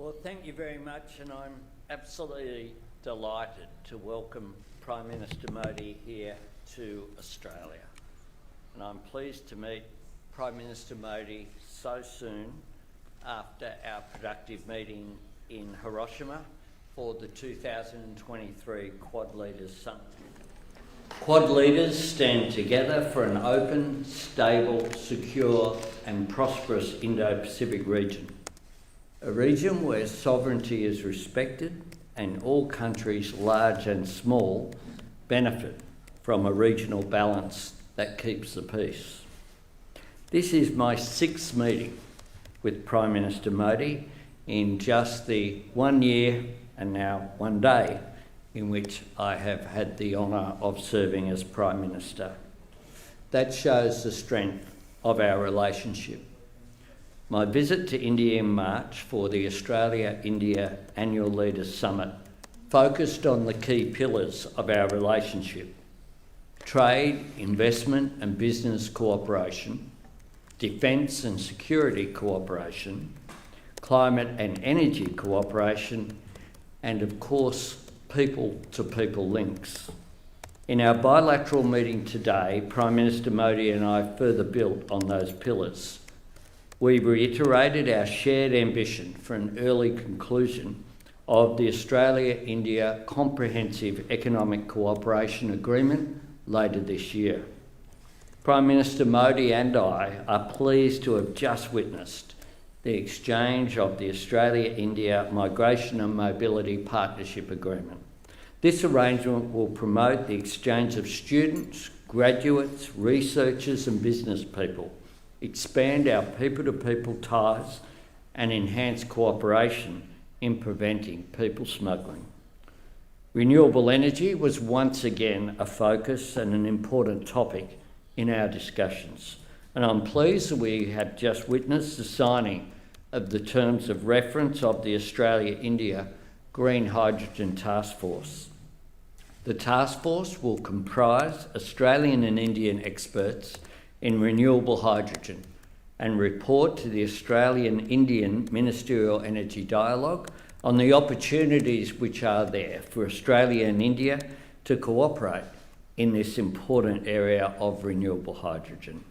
Well, thank you very much, and I'm absolutely delighted to welcome Prime Minister Modi here to Australia. And I'm pleased to meet Prime Minister Modi so soon after our productive meeting in Hiroshima for the 2023 Quad Leaders Summit. Quad leaders stand together for an open, stable, secure and prosperous Indo-Pacific region. A region where sovereignty is respected and all countries, large and small, benefit from a regional balance that keeps the peace. This is my 6th meeting with Prime Minister Modi in just the 1 year and now 1 day in which I have had the honour of serving as Prime Minister. That shows the strength of our relationship. My visit to India in March for the Australia-India Annual Leaders Summit focused on the key pillars of our relationship: trade, investment and business cooperation, defence and security cooperation, climate and energy cooperation, and of course, people-to-people links. In our bilateral meeting today, Prime Minister Modi and I further built on those pillars. We reiterated our shared ambition for an early conclusion of the Australia-India Comprehensive Economic Cooperation Agreement later this year. Prime Minister Modi and I are pleased to have just witnessed the exchange of the Australia-India Migration and Mobility Partnership Agreement. This arrangement will promote the exchange of students, graduates, researchers and business people, expand our people-to-people ties and enhance cooperation in preventing people smuggling. Renewable energy was once again a focus and an important topic in our discussions, and I'm pleased that we have just witnessed the signing of the terms of reference of the Australia-India Green Hydrogen Task Force. The task force will comprise Australian and Indian experts in renewable hydrogen and report to the Australian-Indian Ministerial Energy Dialogue on the opportunities which are there for Australia and India to cooperate in this important area of renewable hydrogen.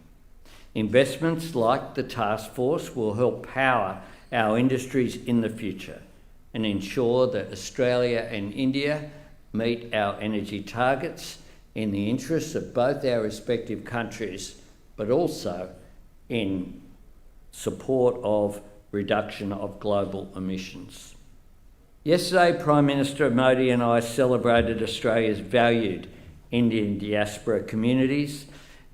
Investments like the task force will help power our industries in the future and ensure that Australia and India meet our energy targets in the interests of both our respective countries, but also in support of reduction of global emissions. Yesterday, Prime Minister Modi and I celebrated Australia's valued Indian diaspora communities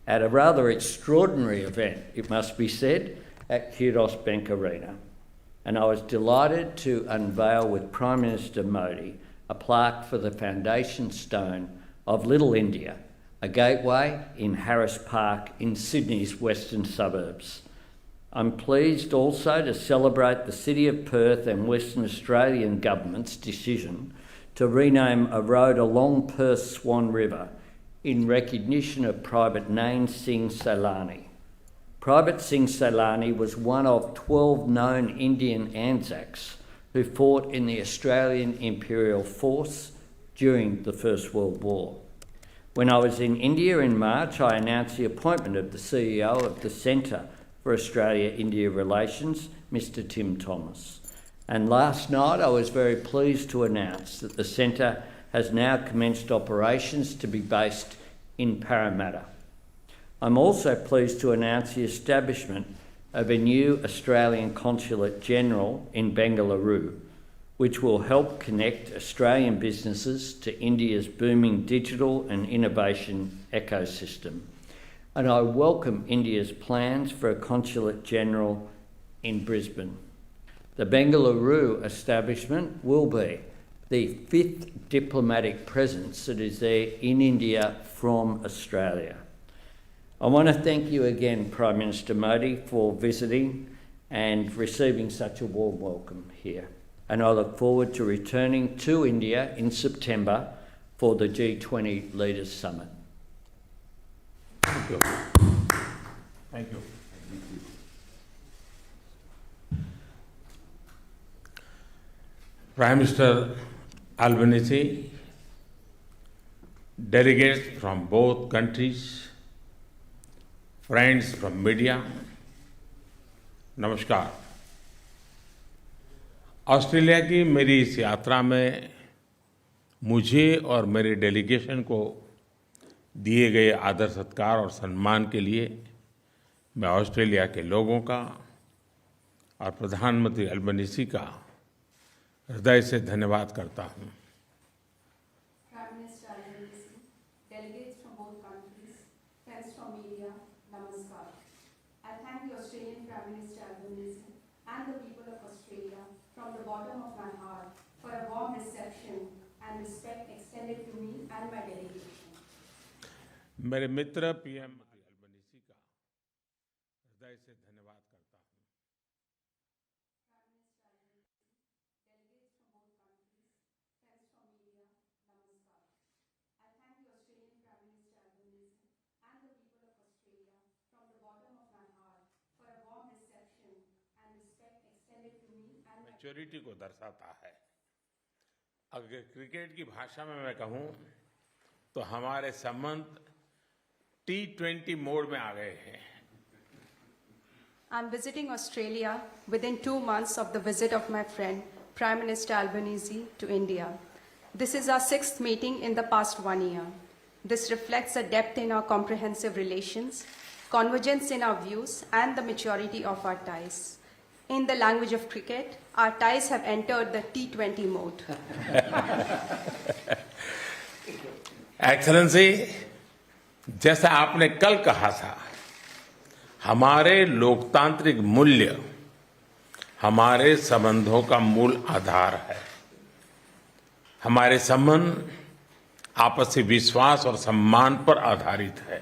at a rather extraordinary event, it must be said, at Kudos Bank Arena. And I was delighted to unveil with Prime Minister Modi a plaque for the foundation stone of Little India, a gateway in Harris Park in Sydney's western suburbs. I'm pleased also to celebrate the City of Perth and Western Australian government's decision to rename a road along Perth's Swan River in recognition of Private Nain Singh Sailani. Private Singh Sailani was one of 12 known Indian Anzacs who fought in the Australian Imperial Force during the First World War. When I was in India in March, I announced the appointment of the CEO of the Centre for Australia-India Relations, Mr. Tim Thomas. And last night I was very pleased to announce that the Centre has now commenced operations to be based in Parramatta. I'm also pleased to announce the establishment of a new Australian Consulate General in Bengaluru, which will help connect Australian businesses to India's booming digital and innovation ecosystem. And I welcome India's plans for a Consulate General in Brisbane. The Bengaluru establishment will be the 5th diplomatic presence that is there in India from Australia. I want to thank you again, Prime Minister Modi, for visiting and receiving such a warm welcome here. And I look forward to returning to India in September for the G20 Leaders Summit. Thank you. Thank you. Prime Minister Albanese, delegates from both countries, friends from media, नमस्कार। Australia की मेरी इस यात्रा में मुझे और मेरे delegation को दिए गए आदर सत्कार और सम्मान के लिए मैं ऑस्ट्रेलिया के लोगों का और प्रधानमंत्री अल्बनीसी का हृदय से धन्यवाद करता हूं। Prime Minister Albanese, delegates from both countries, friends from media, namaskar. I thank the Australian Prime Minister Albanese and the people of Australia from the bottom of my heart for a warm reception and respect extended to me and my delegation. मेरे मित्र PM Albanese का हृदय से धन्यवाद करता हूं। Prime Minister Albanese, delegates from both countries, friends from media, namaskar. I thank the Australian Prime Minister Albanese and the people of Australia from the bottom of my heart for a warm reception and respect extended to me and my maturity को दर्शाता है। अगर cricket की भाषा में मैं कहूं तो हमारे संबंध T20 मोड में आ गए हैं। I'm visiting Australia within 2 months of the visit of my friend, Prime Minister Albanese, to India. This is our 6th meeting in the past 1 year. This reflects a depth in our comprehensive relations, convergence in our views, and the maturity of our ties. In the language of cricket, our ties have entered the T20 mode. Excellency, जैसा आपने कल कहा था, हमारे लोकतांत्रिक मूल्य हमारे संबंधों का मूल आधार है। हमारे संबंध आपसी विश्वास और सम्मान पर आधारित है।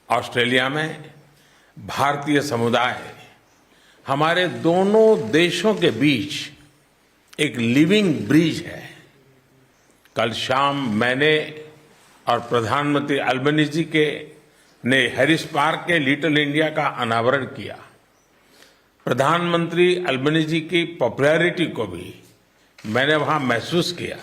ऑस्ट्रेलिया में भारतीय समुदाय हमारे दोनों देशों के बीच एक लिविंग ब्रिज है। कल शाम मैंने और प्रधानमंत्री अल्बनीजी ने हैरिस पार्क के लिटिल इंडिया का अनावरण किया। प्रधानमंत्री अल्बनीजी की पॉपुलैरिटी को भी मैंने वहां महसूस किया।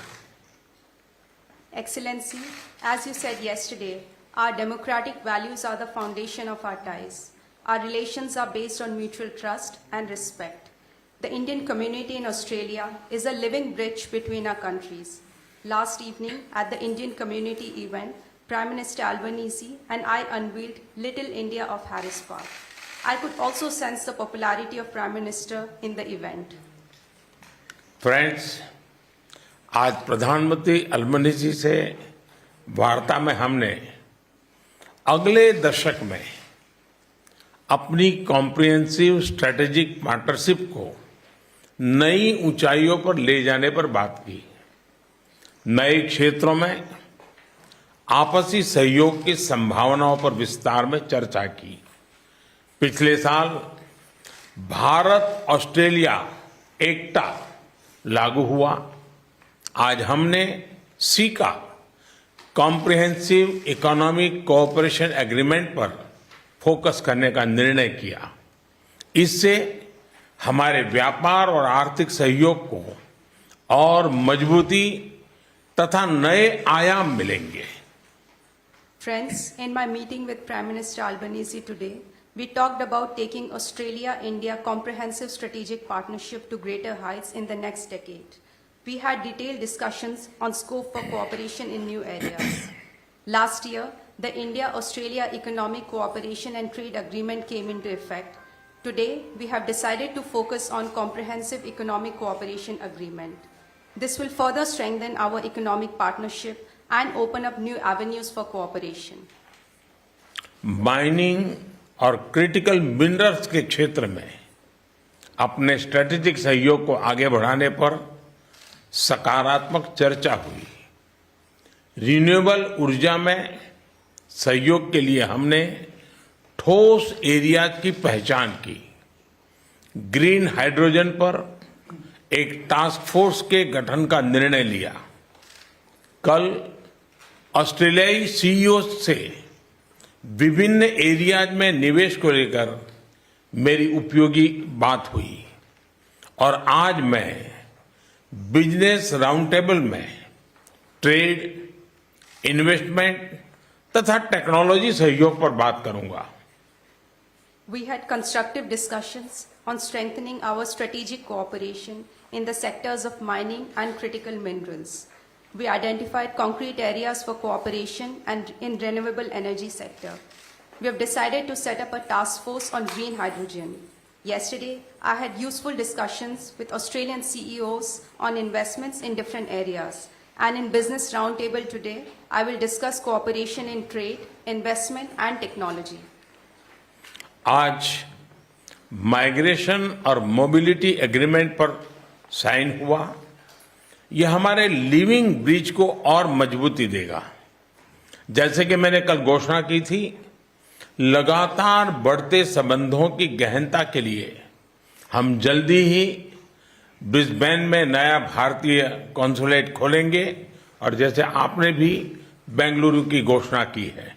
Excellency, as you said yesterday, our democratic values are the foundation of our ties. Our relations are based on mutual trust and respect. The Indian community in Australia is a living bridge between our countries. Last evening, at the Indian community event, Prime Minister Albanese and I unveiled Little India of Harris Park. I could also sense the popularity of Prime Minister in the event. Friends, आज प्रधानमंत्री Albanese से वार्ता में हमने अगले दशक में अपनी कॉम्प्रिहेंसिव स्ट्रेटेजिक पार्टनरशिप को नई ऊंचाइयों पर ले जाने पर बात की। नए क्षेत्रों में आपसी सहयोग की संभावनाओं पर विस्तार में चर्चा की। पिछले साल भारत ऑस्ट्रेलिया एकता लागू हुआ। आज हमने caeca comprehensive economic cooperation agreement पर फोकस करने का निर्णय किया। इससे हमारे व्यापार और आर्थिक सहयोग को और मजबूती तथा नए आयाम मिलेंगे। Friends, in my meeting with Prime Minister Albanese today, we talked about taking Australia-India comprehensive strategic partnership to greater heights in the next decade. We had detailed discussions on scope for cooperation in new areas. Last year, the India-Australia Economic Cooperation and Trade Agreement came into effect. Today, we have decided to focus on Comprehensive Economic Cooperation Agreement. This will further strengthen our economic partnership and open up new avenues for cooperation. Mining और critical minerals के क्षेत्र में अपने strategic सहयोग को आगे बढ़ाने पर सकारात्मक चर्चा हुई। रिन्यूएबल ऊर्जा में सहयोग के लिए हमने ठोस एरिया की पहचान की। ग्रीन हाइड्रोजन पर एक टास्क फोर्स के गठन का निर्णय लिया। कल ऑस्ट्रेलियाई सीईओ से विभिन्न एरियाज में निवेश को लेकर मेरी उपयोगी बात हुई और आज मैं बिजनेस राउंड टेबल में ट्रेड, इन्वेस्टमेंट तथा टेक्नोलॉजी सहयोग पर बात करूंगा। We had constructive discussions on strengthening our strategic cooperation in the sectors of mining and critical minerals. We identified concrete areas for cooperation and in renewable energy sector. We have decided to set up a task force on green hydrogen. Yesterday, I had useful discussions with Australian CEOs on investments in different areas. And in Business Roundtable today, I will discuss cooperation in trade, investment and technology. आज migration और mobility agreement पर sign हुआ। यह हमारे living bridge को और मजबूती देगा। जैसे कि मैंने कल घोषणा की थी, लगातार बढ़ते संबंधों की गहनता के लिए हम जल्दी ही ब्रिस्बेन में नया भारतीय कॉन्सुलेट खोलेंगे और जैसे आपने भी बेंगलुरु की घोषणा की है।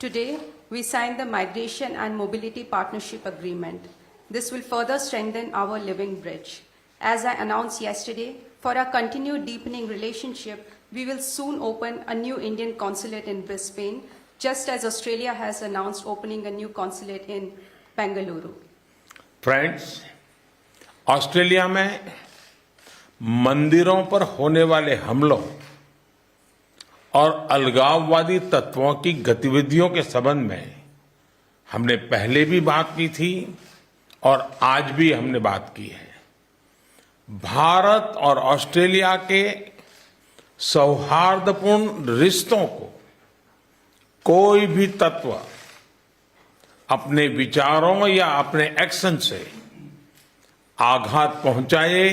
Today, we signed the Migration and Mobility Partnership Agreement. This will further strengthen our living bridge. As I announced yesterday, for our continued deepening relationship, we will soon open a new Indian consulate in Brisbane, just as Australia has announced opening a new consulate in Bengaluru. Friends, Australia में मंदिरों पर होने वाले हमलों और अलगाववादी तत्वों की गतिविधियों के संबंध में हमने पहले भी बात की थी और आज भी हमने बात की है। भारत और ऑस्ट्रेलिया के सौहार्दपूर्ण रिश्तों को कोई भी तत्व अपने विचारों या अपने एक्शन से आघात पहुंचाए,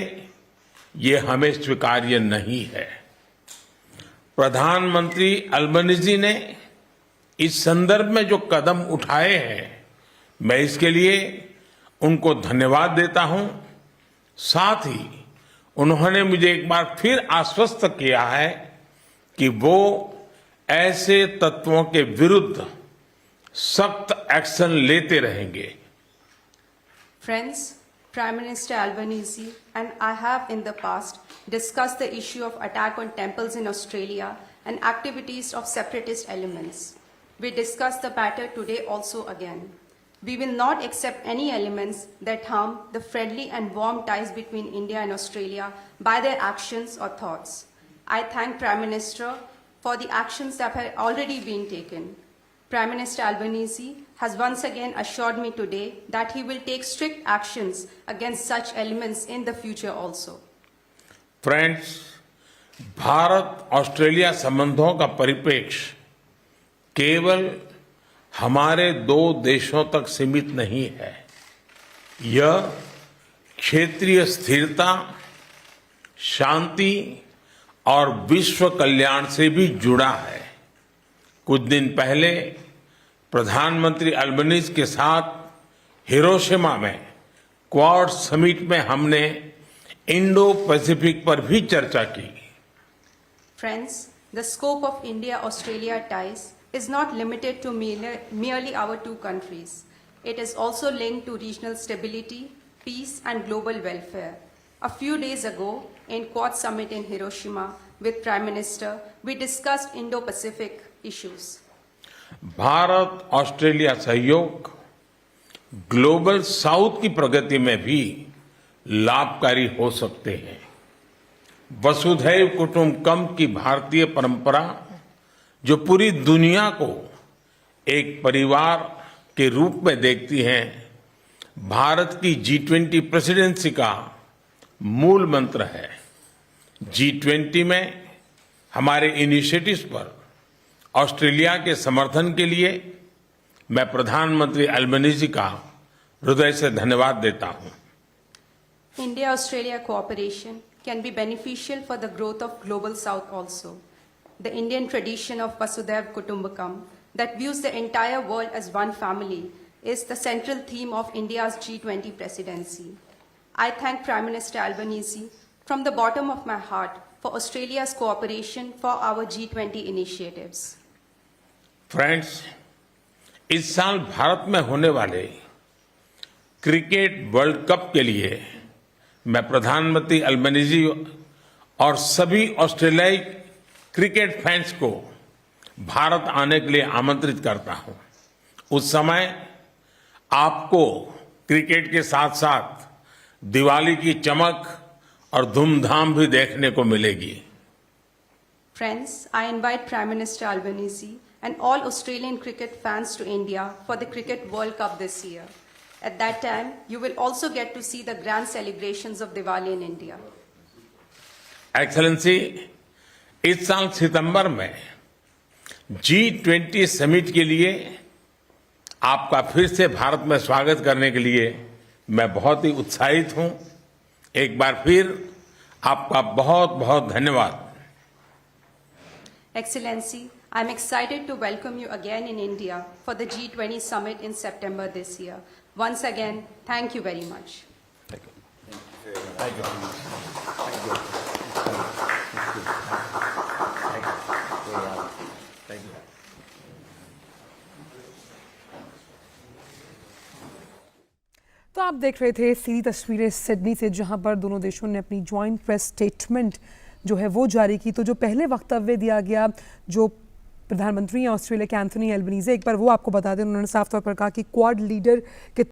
ये हमें स्वीकार्य नहीं है। प्रधानमंत्री अल्बनीजी ने इस संदर्भ में जो कदम उठाए हैं, मैं इसके लिए उनको धन्यवाद देता हूं। साथ ही उन्होंने मुझे एक बार फिर आश्वस्त किया है कि वो ऐसे तत्वों के विरुद्ध सख्त एक्शन लेते रहेंगे। Friends, Prime Minister Albanese and I have in the past discussed the issue of attack on temples in Australia and activities of separatist elements. We discussed the matter today also again. We will not accept any elements that harm the friendly and warm ties between India and Australia by their actions or thoughts. I thank Prime Minister for the actions that have already been taken. Prime Minister Albanese has once again assured me today that he will take strict actions against such elements in the future also. Friends, Bharat Australia संबंधों का परिप्रेक्ष्य केवल हमारे दो देशों तक सीमित नहीं है। यह क्षेत्रीय स्थिरता, शांति और विश्व कल्याण से भी जुड़ा है। कुछ दिन पहले प्रधानमंत्री अल्बनीज के साथ हिरोशिमा में क्वाड समिट में हमने इंडो पैसिफिक पर भी चर्चा की। Friends, the scope of India-Australia ties is not limited to merely our two countries. It is also linked to regional stability, peace and global welfare. A few days ago, in Quad Summit in Hiroshima with Prime Minister, we discussed Indo-Pacific issues. Bharat Australia सहयोग global south की प्रगति में भी लाभकारी हो सकते हैं। वसुधैव कुटुंबकम की भारतीय परंपरा जो पूरी दुनिया को एक परिवार के रूप में देखती है, भारत की G20 प्रेसिडेंसी का मूल मंत्र है। G20 में हमारे इनिशिएटिव्स पर ऑस्ट्रेलिया के समर्थन के लिए मैं प्रधानमंत्री अल्बनीजी का हृदय से धन्यवाद देता हूं। India-Australia cooperation can be beneficial for the growth of Global South also. The Indian tradition of Vasudhaiv Kutumbakam that views the entire world as one family is the central theme of India's G20 presidency. I thank Prime Minister Albanese from the bottom of my heart for Australia's cooperation for our G20 initiatives. Friends, इस साल भारत में होने वाले cricket world cup के लिए मैं प्रधानमंत्री Albanese और सभी ऑस्ट्रेलियाई क्रिकेट फैंस को भारत आने के लिए आमंत्रित करता हूं। उस समय आपको क्रिकेट के साथ साथ दिवाली की चमक और धूमधाम भी देखने को मिलेगी। Friends, I invite Prime Minister Albanese and all Australian cricket fans to India for the Cricket World Cup this year. At that time, you will also get to see the grand celebrations of Diwali in India. Excellency, इस साल सितंबर में G20 summit के लिए आपका फिर से भारत में स्वागत करने के लिए मैं बहुत ही उत्साहित हूं। एक बार फिर आपका बहुत बहुत धन्यवाद। Excellency, I am excited to welcome you again in India for the G20 summit in September this year. Once again, thank you very much. तो आप देख रहे थे सीधी तस्वीरें सिडनी से, जहां पर दोनों देशों ने अपनी जॉइंट प्रेस स्टेटमेंट जो है वो जारी की। तो जो पहले वक्तव्य दिया गया जो प्रधानमंत्री हैं ऑस्ट्रेलिया के एंथनी एल्बनीज़े, एक बार वो आपको बता दें, उन्होंने साफ तौर पर कहा कि क्वाड लीडर के